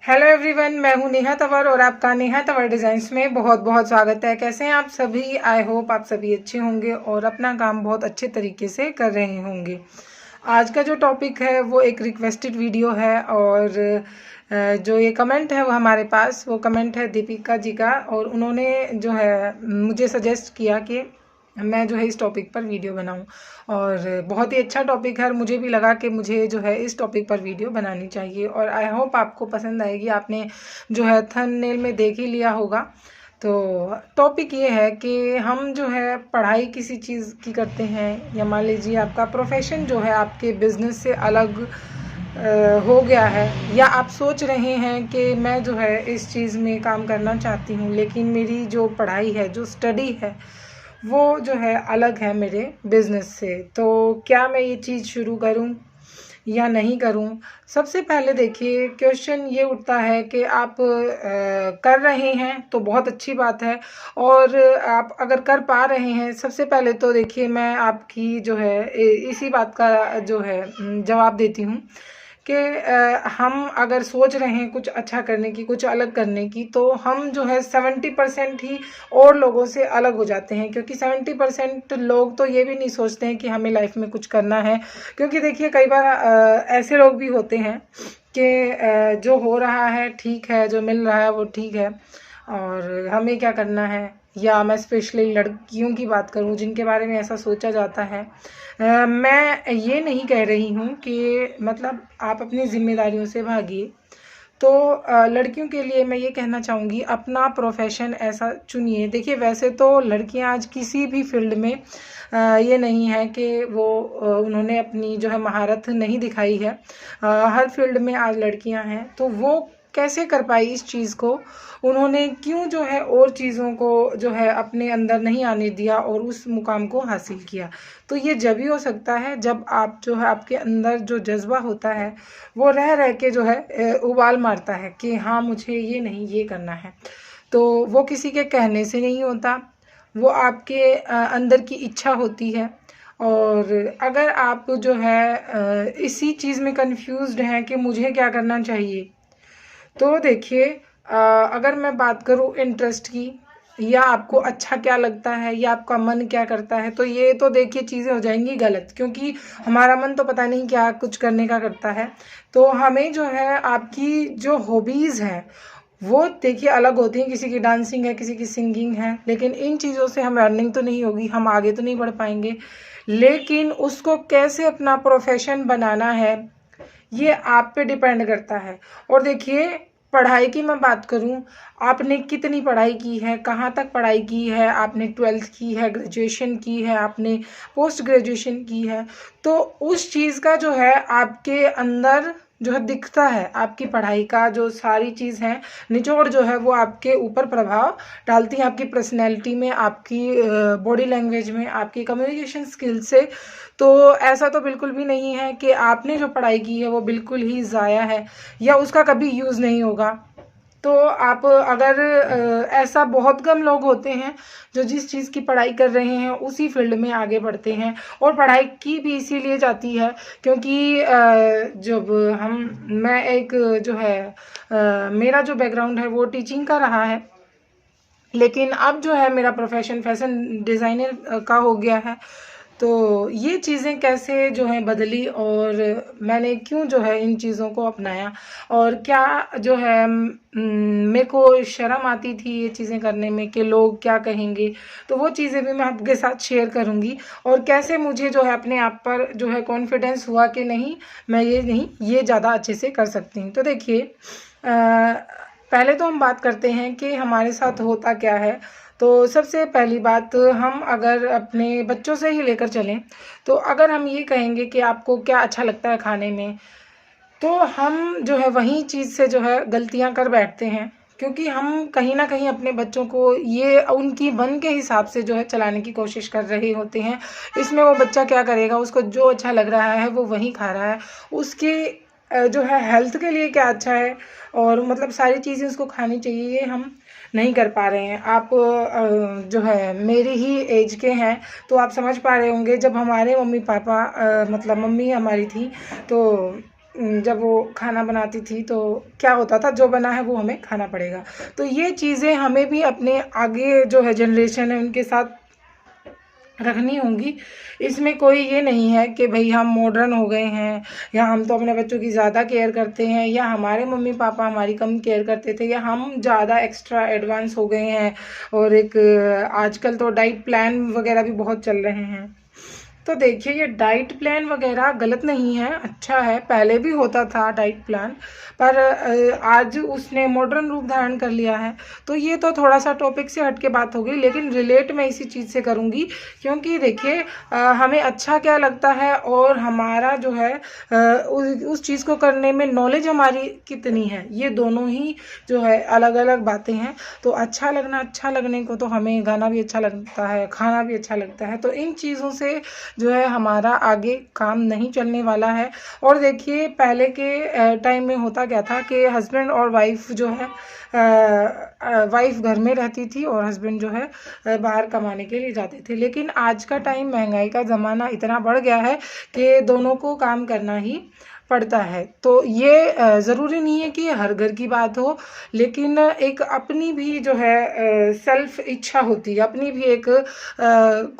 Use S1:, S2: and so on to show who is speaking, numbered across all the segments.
S1: Hello everyone, मैं हूं नेहा तंवर और आपका नेहा तंवर डिज़ाइंस में बहुत बहुत स्वागत है। कैसे हैं आप सभी? आई होप आप सभी अच्छे होंगे और अपना काम बहुत अच्छे तरीके से कर रहे होंगे। आज का जो टॉपिक है वो एक रिक्वेस्टेड वीडियो है और जो ये कमेंट है वो हमारे पास वो कमेंट है दीपिका जी का, और उन्होंने जो है मुझे सजेस्ट किया कि मैं जो है इस टॉपिक पर वीडियो बनाऊं। और बहुत ही अच्छा टॉपिक है और मुझे भी लगा कि मुझे जो है इस टॉपिक पर वीडियो बनानी चाहिए और आई होप आपको पसंद आएगी। आपने जो है थंबनेल में देख ही लिया होगा। तो टॉपिक ये है कि हम जो है पढ़ाई किसी चीज़ की करते हैं, या मान लीजिए आपका प्रोफेशन जो है आपके बिजनेस से अलग हो गया है, या आप सोच रहे हैं कि मैं जो है इस चीज़ में काम करना चाहती हूँ, लेकिन मेरी जो पढ़ाई है, जो स्टडी है, वो जो है अलग है मेरे बिजनेस से। तो क्या मैं ये चीज़ शुरू करूँ या नहीं करूं? सबसे पहले देखिए, क्वेश्चन ये उठता है कि आप कर रहे हैं तो बहुत अच्छी बात है, और आप अगर कर पा रहे हैं, सबसे पहले तो देखिए मैं आपकी जो है इसी बात का जो है जवाब देती हूँ कि हम अगर सोच रहे हैं कुछ अच्छा करने की, कुछ अलग करने की, तो हम जो है 70% ही और लोगों से अलग हो जाते हैं, क्योंकि 70% लोग तो ये भी नहीं सोचते हैं कि हमें लाइफ में कुछ करना है। क्योंकि देखिए कई बार ऐसे लोग भी होते हैं कि जो हो रहा है ठीक है, जो मिल रहा है वो ठीक है, और हमें क्या करना है। या मैं स्पेशली लड़कियों की बात करूं जिनके बारे में ऐसा सोचा जाता है। मैं ये नहीं कह रही हूँ कि मतलब आप अपनी जिम्मेदारियों से भागिए। तो लड़कियों के लिए मैं ये कहना चाहूँगी, अपना प्रोफेशन ऐसा चुनिए। देखिए वैसे तो लड़कियां आज किसी भी फील्ड में ये नहीं है कि वो उन्होंने अपनी जो है महारत नहीं दिखाई है। हर फील्ड में आज लड़कियां हैं, तो वो कैसे कर पाई इस चीज़ को? उन्होंने क्यों जो है और चीज़ों को जो है अपने अंदर नहीं आने दिया और उस मुकाम को हासिल किया? तो ये जब ही हो सकता है जब आप जो है आपके अंदर जो जज्बा होता है वो रह रह के जो है उबाल मारता है कि हाँ मुझे ये नहीं, ये करना है। तो वो किसी के कहने से नहीं होता, वो आपके अंदर की इच्छा होती है। और अगर आप जो है इसी चीज़ में कंफ्यूज्ड हैं कि मुझे क्या करना चाहिए, तो देखिए अगर मैं बात करूँ इंटरेस्ट की, या आपको अच्छा क्या लगता है, या आपका मन क्या करता है, तो ये तो देखिए चीज़ें हो जाएंगी गलत, क्योंकि हमारा मन तो पता नहीं क्या कुछ करने का करता है। तो हमें जो है आपकी जो हॉबीज़ हैं वो देखिए अलग होती हैं। किसी की डांसिंग है, किसी की सिंगिंग है, लेकिन इन चीज़ों से हमें अर्निंग तो नहीं होगी, हम आगे तो नहीं बढ़ पाएंगे। लेकिन उसको कैसे अपना प्रोफेशन बनाना है, ये आप पे डिपेंड करता है। और देखिए पढ़ाई की मैं बात करूं, आपने कितनी पढ़ाई की है, कहाँ तक पढ़ाई की है, आपने 12th की है, ग्रेजुएशन की है, आपने पोस्ट ग्रेजुएशन की है, तो उस चीज़ का जो है आपके अंदर जो है दिखता है। आपकी पढ़ाई का जो सारी चीज़ है, निचोड़ जो है वो आपके ऊपर प्रभाव डालती है, आपकी पर्सनैलिटी में, आपकी बॉडी लैंग्वेज में, आपकी कम्युनिकेशन स्किल से। तो ऐसा तो बिल्कुल भी नहीं है कि आपने जो पढ़ाई की है वो बिल्कुल ही ज़ाया है या उसका कभी यूज़ नहीं होगा। तो आप अगर ऐसा बहुत कम लोग होते हैं जो जिस चीज़ की पढ़ाई कर रहे हैं उसी फील्ड में आगे बढ़ते हैं। और पढ़ाई की भी इसीलिए जाती है क्योंकि जब मैं एक जो है मेरा जो बैकग्राउंड है वो टीचिंग का रहा है, लेकिन अब जो है मेरा प्रोफेशन फैशन डिज़ाइनर का हो गया है। तो ये चीज़ें कैसे जो हैं बदली, और मैंने क्यों जो है इन चीज़ों को अपनाया, और क्या जो है मेरे को शर्म आती थी ये चीज़ें करने में कि लोग क्या कहेंगे, तो वो चीज़ें भी मैं आपके साथ शेयर करूँगी। और कैसे मुझे जो है अपने आप पर जो है कॉन्फिडेंस हुआ कि नहीं, मैं ये नहीं, ये ज़्यादा अच्छे से कर सकती हूँ। तो देखिए पहले तो हम बात करते हैं कि हमारे साथ होता क्या है। तो सबसे पहली बात, हम अगर अपने बच्चों से ही लेकर चलें, तो अगर हम ये कहेंगे कि आपको क्या अच्छा लगता है खाने में, तो हम जो है वही चीज़ से जो है गलतियां कर बैठते हैं, क्योंकि हम कहीं ना कहीं अपने बच्चों को ये उनकी मन के हिसाब से जो है चलाने की कोशिश कर रहे होते हैं। इसमें वो बच्चा क्या करेगा, उसको जो अच्छा लग रहा है वो वही खा रहा है। उसके जो है हेल्थ के लिए क्या अच्छा है, और मतलब सारी चीज़ें उसको खानी चाहिए, ये हम नहीं कर पा रहे हैं। आप जो है मेरी ही एज के हैं, तो आप समझ पा रहे होंगे जब हमारे मम्मी पापा मतलब मम्मी हमारी थी, तो जब वो खाना बनाती थी तो क्या होता था, जो बना है वो हमें खाना पड़ेगा। तो ये चीज़ें हमें भी अपने आगे जो है जनरेशन है उनके साथ रखनी होंगी। इसमें कोई ये नहीं है कि भाई हम मॉडर्न हो गए हैं या हम तो अपने बच्चों की ज़्यादा केयर करते हैं या हमारे मम्मी पापा हमारी कम केयर करते थे या हम ज़्यादा एक्स्ट्रा एडवांस हो गए हैं। और एक आजकल तो डाइट प्लान वगैरह भी बहुत चल रहे हैं। तो देखिए ये डाइट प्लान वगैरह गलत नहीं है, अच्छा है, पहले भी होता था डाइट प्लान, पर आज उसने मॉडर्न रूप धारण कर लिया है। तो ये तो थोड़ा सा टॉपिक से हट के बात हो गई, लेकिन रिलेट मैं इसी चीज़ से करूँगी क्योंकि देखिए हमें अच्छा क्या लगता है और हमारा जो है उस चीज़ को करने में नॉलेज हमारी कितनी है, ये दोनों ही जो है अलग अलग बातें हैं। तो अच्छा लगने को तो हमें गाना भी अच्छा लगता है, खाना भी अच्छा लगता है, तो इन चीज़ों से जो है हमारा आगे काम नहीं चलने वाला है। और देखिए पहले के टाइम में होता क्या था कि हस्बैंड और वाइफ जो है वाइफ घर में रहती थी और हस्बैंड जो है बाहर कमाने के लिए जाते थे। लेकिन आज का टाइम, महंगाई का ज़माना इतना बढ़ गया है कि दोनों को काम करना ही पड़ता है। तो ये ज़रूरी नहीं है कि हर घर की बात हो, लेकिन एक अपनी भी जो है सेल्फ इच्छा होती है, अपनी भी एक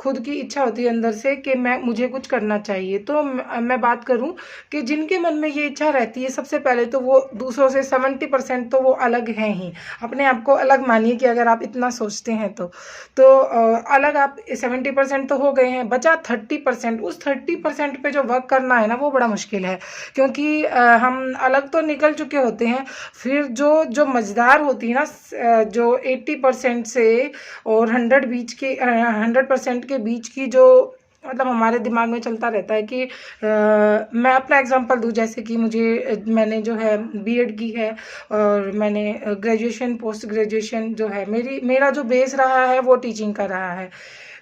S1: खुद की इच्छा होती है अंदर से कि मुझे कुछ करना चाहिए। तो मैं बात करूं कि जिनके मन में ये इच्छा रहती है, सबसे पहले तो वो दूसरों से 70% तो वो अलग हैं ही। अपने आप को अलग मानिए कि अगर आप इतना सोचते हैं तो अलग आप 70% तो हो गए हैं, बचा 30%। उस 30% पे जो वर्क करना है ना, वो बड़ा मुश्किल है क्योंकि हम अलग तो निकल चुके होते हैं। फिर जो मज़ेदार होती है ना, जो 80% से और 100% के बीच की जो मतलब हमारे दिमाग में चलता रहता है कि मैं अपना एग्जांपल दूं, जैसे कि मैंने जो है बीएड की है और मैंने ग्रेजुएशन पोस्ट ग्रेजुएशन जो है मेरा जो बेस रहा है वो टीचिंग का रहा है।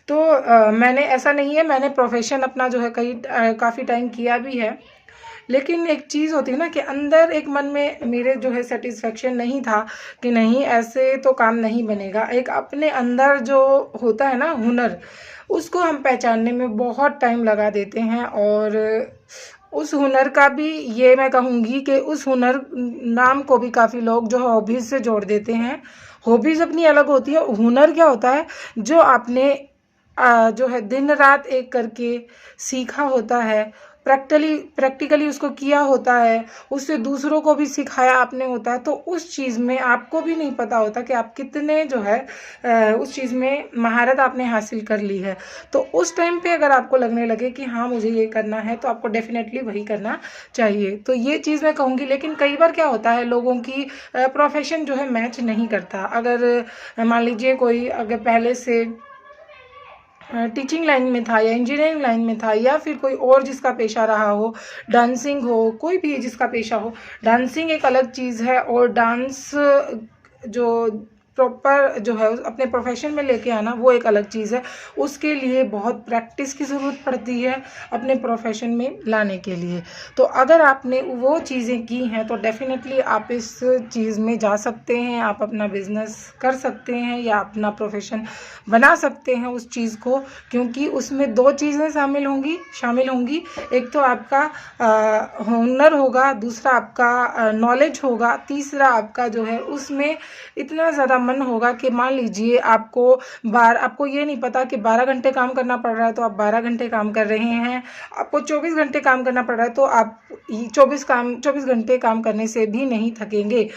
S1: तो मैंने ऐसा नहीं है, मैंने प्रोफेशन अपना जो है काफ़ी टाइम किया भी है। लेकिन एक चीज़ होती है ना कि अंदर एक मन में मेरे जो है सेटिस्फेक्शन नहीं था कि नहीं ऐसे तो काम नहीं बनेगा। एक अपने अंदर जो होता है ना हुनर, उसको हम पहचानने में बहुत टाइम लगा देते हैं। और उस हुनर का भी ये मैं कहूँगी कि उस हुनर नाम को भी काफ़ी लोग जो है हॉबीज़ से जोड़ देते हैं। हॉबीज़ अपनी अलग होती है, हुनर क्या होता है जो आपने जो है दिन रात एक करके सीखा होता है, प्रैक्टिकली उसको किया होता है, उससे दूसरों को भी सिखाया आपने होता है। तो उस चीज़ में आपको भी नहीं पता होता कि आप कितने जो है उस चीज़ में महारत आपने हासिल कर ली है। तो उस टाइम पे अगर आपको लगने लगे कि हाँ मुझे ये करना है, तो आपको डेफिनेटली वही करना चाहिए। तो ये चीज़ मैं कहूँगी। लेकिन कई बार क्या होता है, लोगों की प्रोफेशन जो है मैच नहीं करता। अगर मान लीजिए कोई अगर पहले से टीचिंग लाइन में था या इंजीनियरिंग लाइन में था या फिर कोई और जिसका पेशा रहा हो, डांसिंग हो, कोई भी जिसका पेशा हो, डांसिंग एक अलग चीज़ है। और डांस जो प्रॉपर जो है अपने प्रोफेशन में लेके आना, वो एक अलग चीज़ है। उसके लिए बहुत प्रैक्टिस की ज़रूरत पड़ती है अपने प्रोफेशन में लाने के लिए। तो अगर आपने वो चीज़ें की हैं तो डेफिनेटली आप इस चीज़ में जा सकते हैं, आप अपना बिजनेस कर सकते हैं या अपना प्रोफेशन बना सकते हैं उस चीज़ को, क्योंकि उसमें दो चीज़ें शामिल होंगी। एक तो आपका हुनर होगा, दूसरा आपका नॉलेज होगा, तीसरा आपका जो है उसमें इतना ज़्यादा मन होगा कि मान लीजिए आपको ये नहीं पता कि 12 घंटे काम करना पड़ रहा है तो आप 12 घंटे काम कर रहे हैं, आपको 24 घंटे काम करना पड़ रहा है तो आप 24 घंटे काम करने से भी नहीं थकेंगे।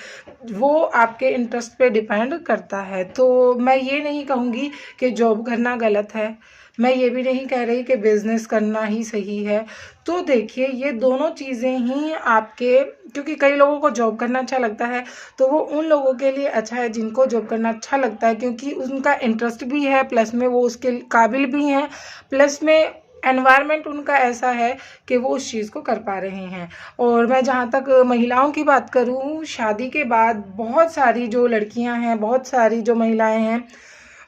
S1: वो आपके इंटरेस्ट पे डिपेंड करता है। तो मैं ये नहीं कहूँगी कि जॉब करना गलत है, मैं ये भी नहीं कह रही कि बिज़नेस करना ही सही है। तो देखिए ये दोनों चीज़ें ही आपके, क्योंकि कई लोगों को जॉब करना अच्छा लगता है, तो वो उन लोगों के लिए अच्छा है जिनको जॉब करना अच्छा लगता है, क्योंकि उनका इंटरेस्ट भी है, प्लस में वो उसके काबिल भी हैं, प्लस में एनवायरनमेंट उनका ऐसा है कि वो उस चीज़ को कर पा रहे हैं। और मैं जहाँ तक महिलाओं की बात करूँ, शादी के बाद बहुत सारी जो लड़कियाँ हैं, बहुत सारी जो महिलाएं हैं,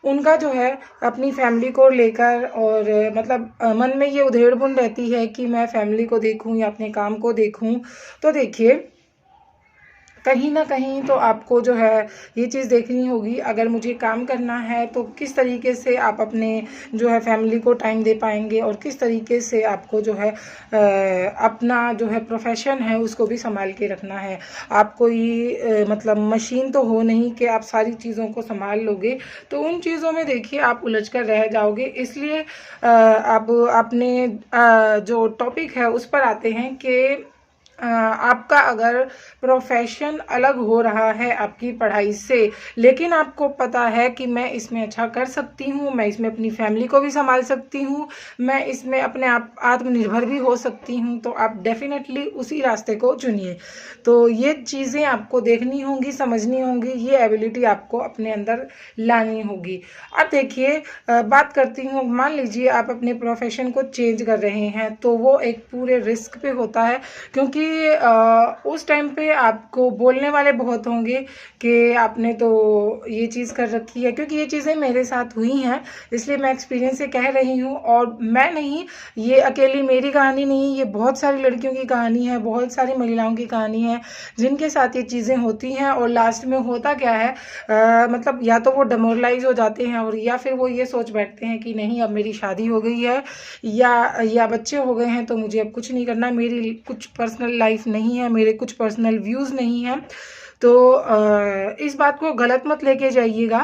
S1: उनका जो है अपनी फैमिली को लेकर और मतलब मन में ये उधेड़-बुन रहती है कि मैं फैमिली को देखूं या अपने काम को देखूं। तो देखिए कहीं ना कहीं तो आपको जो है ये चीज़ देखनी होगी, अगर मुझे काम करना है तो किस तरीके से आप अपने जो है फैमिली को टाइम दे पाएंगे और किस तरीके से आपको जो है अपना जो है प्रोफेशन है उसको भी संभाल के रखना है। आप कोई मतलब मशीन तो हो नहीं कि आप सारी चीज़ों को संभाल लोगे, तो उन चीज़ों में देखिए आप उलझ कर रह जाओगे। इसलिए अब आपने जो टॉपिक है उस पर आते हैं कि आपका अगर प्रोफेशन अलग हो रहा है आपकी पढ़ाई से, लेकिन आपको पता है कि मैं इसमें अच्छा कर सकती हूँ, मैं इसमें अपनी फैमिली को भी संभाल सकती हूँ, मैं इसमें अपने आप आत्मनिर्भर भी हो सकती हूँ, तो आप डेफिनेटली उसी रास्ते को चुनिए। तो ये चीज़ें आपको देखनी होंगी, समझनी होंगी, ये एबिलिटी आपको अपने अंदर लानी होगी। अब देखिए बात करती हूँ, मान लीजिए आप अपने प्रोफेशन को चेंज कर रहे हैं, तो वो एक पूरे रिस्क पे होता है, क्योंकि उस टाइम पे आपको बोलने वाले बहुत होंगे कि आपने तो ये चीज़ कर रखी है, क्योंकि ये चीज़ें मेरे साथ हुई हैं, इसलिए मैं एक्सपीरियंस से कह रही हूँ। और मैं नहीं, ये अकेली मेरी कहानी नहीं, ये बहुत सारी लड़कियों की कहानी है, बहुत सारी महिलाओं की कहानी है जिनके साथ ये चीज़ें होती हैं। और लास्ट में होता क्या है, मतलब या तो वो डिमोरलाइज हो जाते हैं, और या फिर वो ये सोच बैठते हैं कि नहीं अब मेरी शादी हो गई है या बच्चे हो गए हैं तो मुझे अब कुछ नहीं करना, मेरी कुछ पर्सनल लाइफ नहीं है, मेरे कुछ पर्सनल व्यूज़ नहीं हैं। तो इस बात को गलत मत लेके जाइएगा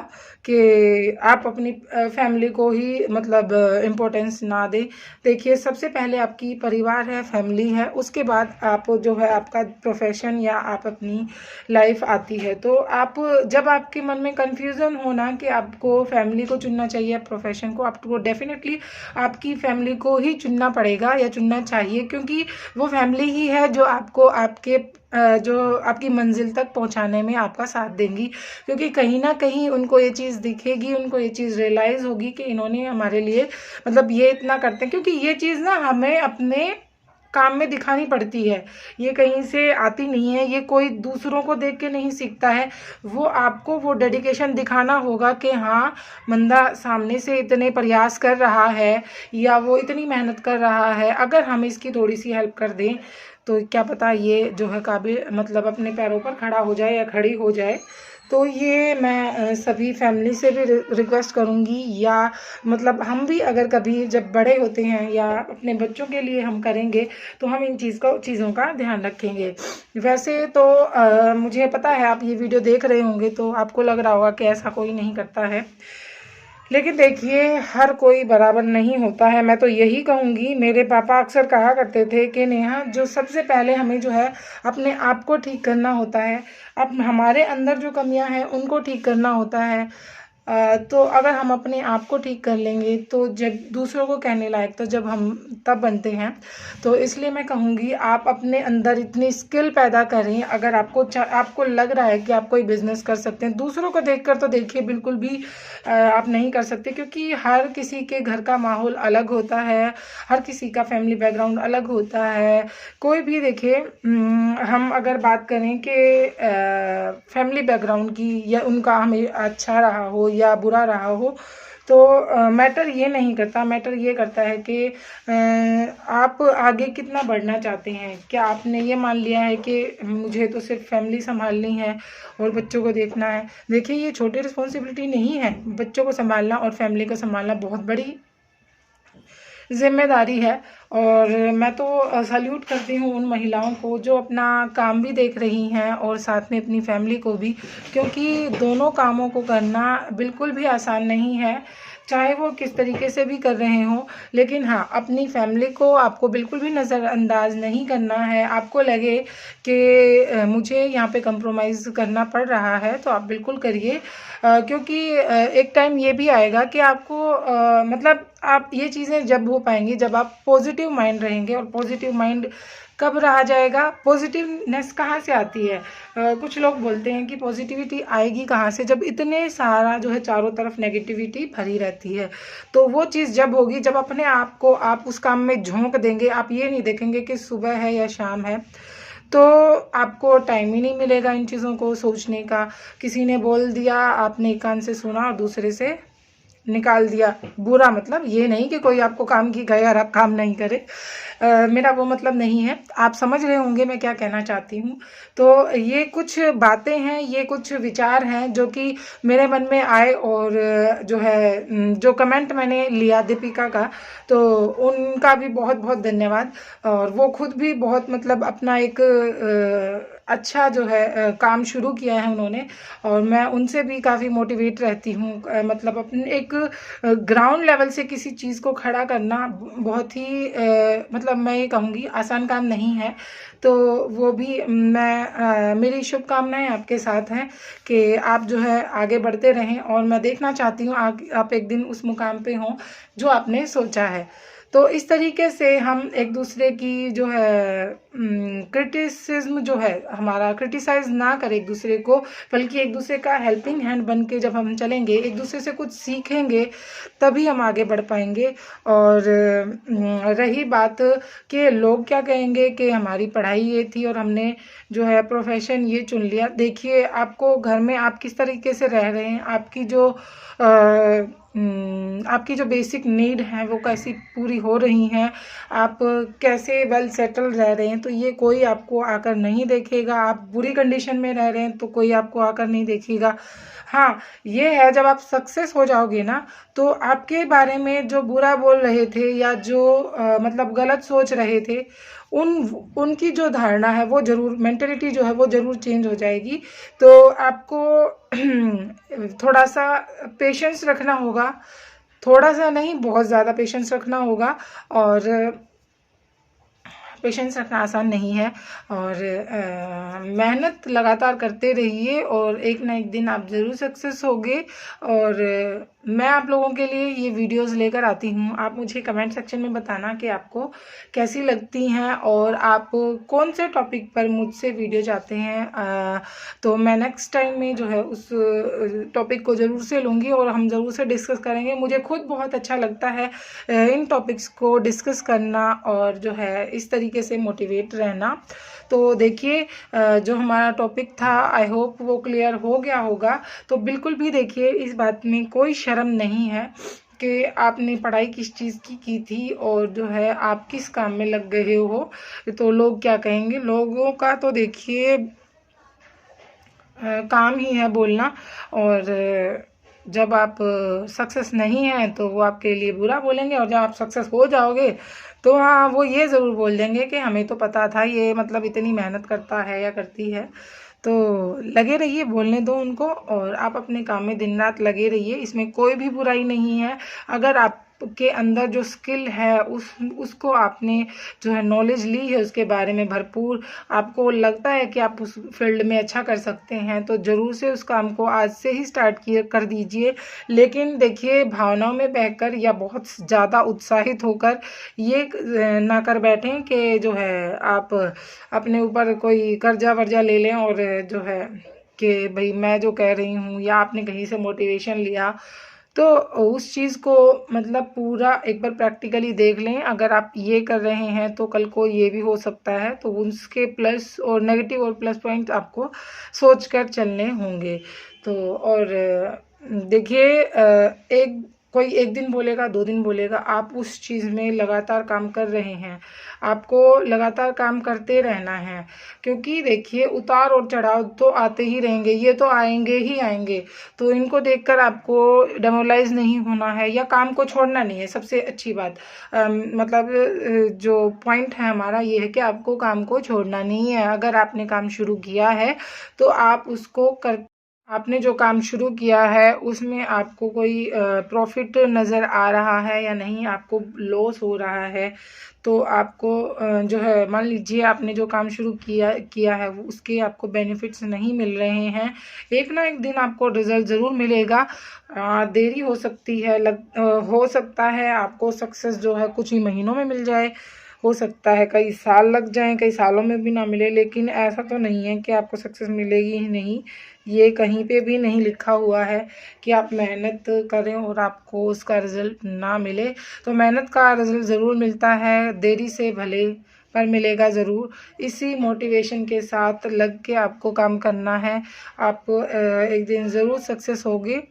S1: कि आप अपनी फैमिली को ही मतलब इम्पोर्टेंस ना दें। देखिए सबसे पहले आपकी परिवार है, फैमिली है, उसके बाद आप जो है आपका प्रोफेशन या आप अपनी लाइफ आती है। तो आप जब आपके मन में कन्फ्यूज़न हो ना कि आपको फैमिली को चुनना चाहिए प्रोफेशन को, आपको डेफिनेटली आपकी फैमिली को ही चुनना पड़ेगा या चुनना चाहिए, क्योंकि वो फैमिली ही है जो आपको आपके जो आपकी मंजिल तक पहुंचाने में आपका साथ देंगी। क्योंकि कहीं ना कहीं उनको ये चीज़ दिखेगी, उनको ये चीज़ रियलाइज़ होगी कि इन्होंने हमारे लिए मतलब ये इतना करते हैं, क्योंकि ये चीज़ ना हमें अपने काम में दिखानी पड़ती है, ये कहीं से आती नहीं है, ये कोई दूसरों को देख के नहीं सीखता है। वो आपको वो डेडिकेशन दिखाना होगा कि हाँ बंदा सामने से इतने प्रयास कर रहा है या वो इतनी मेहनत कर रहा है, अगर हम इसकी थोड़ी सी हेल्प कर दें तो क्या पता ये जो है काबिल मतलब अपने पैरों पर खड़ा हो जाए या खड़ी हो जाए। तो ये मैं सभी फैमिली से भी रिक्वेस्ट करूँगी, या मतलब हम भी अगर कभी जब बड़े होते हैं या अपने बच्चों के लिए हम करेंगे तो हम इन चीज़ों का ध्यान रखेंगे। वैसे तो मुझे पता है आप ये वीडियो देख रहे होंगे तो आपको लग रहा होगा कि ऐसा कोई नहीं करता है, लेकिन देखिए हर कोई बराबर नहीं होता है। मैं तो यही कहूँगी, मेरे पापा अक्सर कहा करते थे कि नेहा जो सबसे पहले हमें जो है अपने आप को ठीक करना होता है, अब हमारे अंदर जो कमियां हैं उनको ठीक करना होता है। तो अगर हम अपने आप को ठीक कर लेंगे तो जब दूसरों को कहने लायक तो जब हम तब बनते हैं। तो इसलिए मैं कहूँगी आप अपने अंदर इतनी स्किल पैदा करें, अगर आपको लग रहा है कि आप कोई बिजनेस कर सकते हैं, दूसरों को देखकर तो देखिए बिल्कुल भी आप नहीं कर सकते, क्योंकि हर किसी के घर का माहौल अलग होता है, हर किसी का फैमिली बैकग्राउंड अलग होता है। कोई भी देखिए हम अगर बात करें कि फैमिली बैकग्राउंड की या उनका हमें अच्छा रहा हो या बुरा रहा हो, तो मैटर ये नहीं करता, मैटर ये करता है कि आप आगे कितना बढ़ना चाहते हैं। क्या आपने ये मान लिया है कि मुझे तो सिर्फ फैमिली संभालनी है और बच्चों को देखना है। देखिए ये छोटी रिस्पॉन्सिबिलिटी नहीं है, बच्चों को संभालना और फैमिली को संभालना बहुत बड़ी जिम्मेदारी है। और मैं तो सैल्यूट करती हूँ उन महिलाओं को जो अपना काम भी देख रही हैं और साथ में अपनी फैमिली को भी, क्योंकि दोनों कामों को करना बिल्कुल भी आसान नहीं है, चाहे वो किस तरीके से भी कर रहे हों। लेकिन हाँ, अपनी फैमिली को आपको बिल्कुल भी नज़रअंदाज नहीं करना है। आपको लगे कि मुझे यहाँ पे कंप्रोमाइज़ करना पड़ रहा है तो आप बिल्कुल करिए, क्योंकि एक टाइम ये भी आएगा कि आपको मतलब आप ये चीज़ें जब हो पाएंगी जब आप पॉजिटिव माइंड रहेंगे। और पॉजिटिव माइंड कब रहा जाएगा, पॉजिटिवनेस कहाँ से आती है? कुछ लोग बोलते हैं कि पॉजिटिविटी आएगी कहाँ से, जब इतने सारा जो है चारों तरफ नेगेटिविटी भरी रहती है। तो वो चीज़ जब होगी जब अपने आप को आप उस काम में झोंक देंगे, आप ये नहीं देखेंगे कि सुबह है या शाम है, तो आपको टाइम ही नहीं मिलेगा इन चीज़ों को सोचने का। किसी ने बोल दिया, आपने एक कान से सुना और दूसरे से निकाल दिया। बुरा मतलब ये नहीं कि कोई आपको काम की कहे और आप काम नहीं करें, मेरा वो मतलब नहीं है। आप समझ रहे होंगे मैं क्या कहना चाहती हूँ। तो ये कुछ बातें हैं, ये कुछ विचार हैं जो कि मेरे मन में आए, और जो है जो कमेंट मैंने लिया दीपिका का, तो उनका भी बहुत बहुत धन्यवाद। और वो खुद भी बहुत मतलब अपना एक अच्छा जो है काम शुरू किया है उन्होंने, और मैं उनसे भी काफ़ी मोटिवेट रहती हूँ। मतलब अपने एक ग्राउंड लेवल से किसी चीज़ को खड़ा करना बहुत ही मतलब मैं ये कहूँगी आसान काम नहीं है। तो वो भी मेरी शुभकामनाएं आपके साथ हैं कि आप जो है आगे बढ़ते रहें, और मैं देखना चाहती हूँ आप एक दिन उस मुकाम पे हों जो आपने सोचा है। तो इस तरीके से हम एक दूसरे की जो है क्रिटिसिज्म जो है हमारा, क्रिटिसाइज ना करें एक दूसरे को, बल्कि एक दूसरे का हेल्पिंग हैंड बन के जब हम चलेंगे, एक दूसरे से कुछ सीखेंगे, तभी हम आगे बढ़ पाएंगे। और रही बात कि लोग क्या कहेंगे कि हमारी पढ़ाई ये थी और हमने जो है प्रोफेशन ये चुन लिया। देखिए आपको घर में आप किस तरीके से रह रहे हैं, आपकी जो बेसिक नीड है वो कैसी पूरी हो रही हैं, आप कैसे वेल सेटल रह रहे हैं, तो ये कोई आपको आकर नहीं देखेगा। आप बुरी कंडीशन में रह रहे हैं तो कोई आपको आकर नहीं देखेगा। हाँ, ये है जब आप सक्सेस हो जाओगे ना, तो आपके बारे में जो बुरा बोल रहे थे या जो मतलब गलत सोच रहे थे, उनकी जो धारणा है वो ज़रूर, मेंटेलिटी जो है वो ज़रूर चेंज हो जाएगी। तो आपको थोड़ा सा पेशेंस रखना होगा, थोड़ा सा नहीं बहुत ज़्यादा पेशेंस रखना होगा। और पेशेंस रखना आसान नहीं है, और मेहनत लगातार करते रहिए, और एक ना एक दिन आप ज़रूर सक्सेस होगे। और मैं आप लोगों के लिए ये वीडियोस लेकर आती हूँ। आप मुझे कमेंट सेक्शन में बताना कि आपको कैसी लगती हैं, और आप कौन से टॉपिक पर मुझसे वीडियो चाहते हैं। तो मैं नेक्स्ट टाइम में जो है उस टॉपिक को ज़रूर से लूँगी, और हम ज़रूर से डिस्कस करेंगे। मुझे खुद बहुत अच्छा लगता है इन टॉपिक्स को डिस्कस करना, और जो है इस तरीके से मोटिवेट रहना। तो देखिए जो हमारा टॉपिक था, आई होप वो क्लियर हो गया होगा। तो बिल्कुल भी देखिए इस बात में कोई शर्म नहीं है कि आपने पढ़ाई किस चीज़ की थी, और जो है आप किस काम में लग गए हो। तो लोग क्या कहेंगे, लोगों का तो देखिए काम ही है बोलना। और जब आप सक्सेस नहीं हैं तो वो आपके लिए बुरा बोलेंगे, और जब आप सक्सेस हो जाओगे तो हाँ वो ये ज़रूर बोल देंगे कि हमें तो पता था ये मतलब इतनी मेहनत करता है या करती है। तो लगे रहिए, बोलने दो उनको, और आप अपने काम में दिन रात लगे रहिए, इसमें कोई भी बुराई नहीं है। अगर आपके अंदर जो स्किल है उसको आपने जो है नॉलेज ली है उसके बारे में भरपूर, आपको लगता है कि आप उस फील्ड में अच्छा कर सकते हैं, तो ज़रूर से उस काम को आज से ही स्टार्ट कर दीजिए। लेकिन देखिए भावनाओं में बहकर या बहुत ज़्यादा उत्साहित होकर ये ना कर बैठें कि जो है आप अपने ऊपर कोई कर्जा वर्जा ले लें, और जो है कि भाई मैं जो कह रही हूँ, या आपने कहीं से मोटिवेशन लिया, तो उस चीज़ को मतलब पूरा एक बार प्रैक्टिकली देख लें। अगर आप ये कर रहे हैं तो कल को ये भी हो सकता है, तो उसके प्लस और नेगेटिव और प्लस पॉइंट आपको सोच कर चलने होंगे। तो और देखिए कोई एक दिन बोलेगा, 2 दिन बोलेगा, आप उस चीज़ में लगातार काम कर रहे हैं, आपको लगातार काम करते रहना है। क्योंकि देखिए उतार और चढ़ाव तो आते ही रहेंगे, ये तो आएंगे ही आएंगे। तो इनको देखकर आपको डेमोरलाइज नहीं होना है, या काम को छोड़ना नहीं है। सबसे अच्छी बात मतलब जो पॉइंट है हमारा ये है कि आपको काम को छोड़ना नहीं है। अगर आपने काम शुरू किया है तो आप उसको आपने जो काम शुरू किया है उसमें आपको कोई प्रॉफिट नज़र आ रहा है या नहीं, आपको लॉस हो रहा है, तो आपको जो है मान लीजिए आपने जो काम शुरू किया है वो उसके आपको बेनिफिट्स नहीं मिल रहे हैं, एक ना एक दिन आपको रिजल्ट ज़रूर मिलेगा। देरी हो सकती है, हो सकता है आपको सक्सेस जो है कुछ ही महीनों में मिल जाए, हो सकता है कई साल लग जाएं, कई सालों में भी ना मिले। लेकिन ऐसा तो नहीं है कि आपको सक्सेस मिलेगी ही नहीं, ये कहीं पे भी नहीं लिखा हुआ है कि आप मेहनत करें और आपको उसका रिज़ल्ट ना मिले। तो मेहनत का रिज़ल्ट ज़रूर मिलता है, देरी से भले पर मिलेगा ज़रूर। इसी मोटिवेशन के साथ लग के आपको काम करना है, आप एक दिन ज़रूर सक्सेस होगे।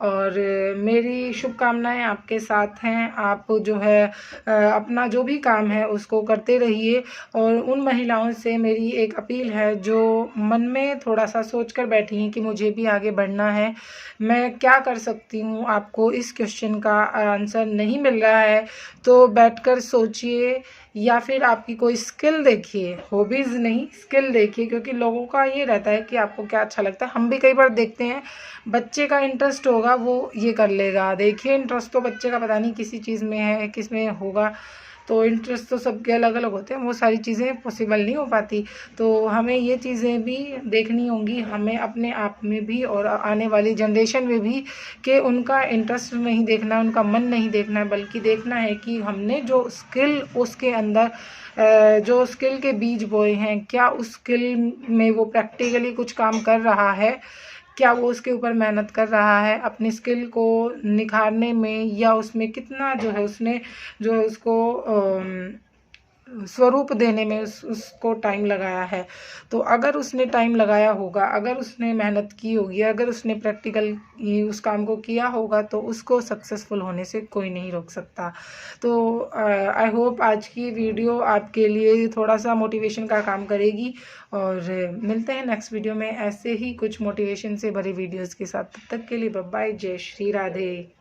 S1: और मेरी शुभकामनाएं आपके साथ हैं। आप जो है अपना जो भी काम है उसको करते रहिए। और उन महिलाओं से मेरी एक अपील है जो मन में थोड़ा सा सोच कर बैठी हैं कि मुझे भी आगे बढ़ना है, मैं क्या कर सकती हूँ, आपको इस क्वेश्चन का आंसर नहीं मिल रहा है तो बैठकर सोचिए, या फिर आपकी कोई स्किल देखिए, हॉबीज़ नहीं स्किल देखिए। क्योंकि लोगों का ये रहता है कि आपको क्या अच्छा लगता है। हम भी कई बार देखते हैं बच्चे का इंटरेस्ट होगा वो ये कर लेगा, देखिए इंटरेस्ट तो बच्चे का पता नहीं किसी चीज़ में है किस में होगा, तो इंटरेस्ट तो सबके अलग अलग होते हैं, वो सारी चीज़ें पॉसिबल नहीं हो पाती। तो हमें ये चीज़ें भी देखनी होंगी, हमें अपने आप में भी और आने वाली जनरेशन में भी, कि उनका इंटरेस्ट नहीं देखना है, उनका मन नहीं देखना है, बल्कि देखना है कि हमने जो स्किल उसके अंदर जो स्किल के बीज बोए हैं, क्या उस स्किल में वो प्रैक्टिकली कुछ काम कर रहा है, क्या वो उसके ऊपर मेहनत कर रहा है अपनी स्किल को निखारने में, या उसमें कितना जो है उसने जो है उसको स्वरूप देने में उसको टाइम लगाया है। तो अगर उसने टाइम लगाया होगा, अगर उसने मेहनत की होगी, अगर उसने प्रैक्टिकल उस काम को किया होगा, तो उसको सक्सेसफुल होने से कोई नहीं रोक सकता। तो आई होप आज की वीडियो आपके लिए थोड़ा सा मोटिवेशन का काम करेगी। और मिलते हैं नेक्स्ट वीडियो में ऐसे ही कुछ मोटिवेशन से भरी वीडियोज़ के साथ। तब तक के लिए बाय बाय, जय श्री राधे।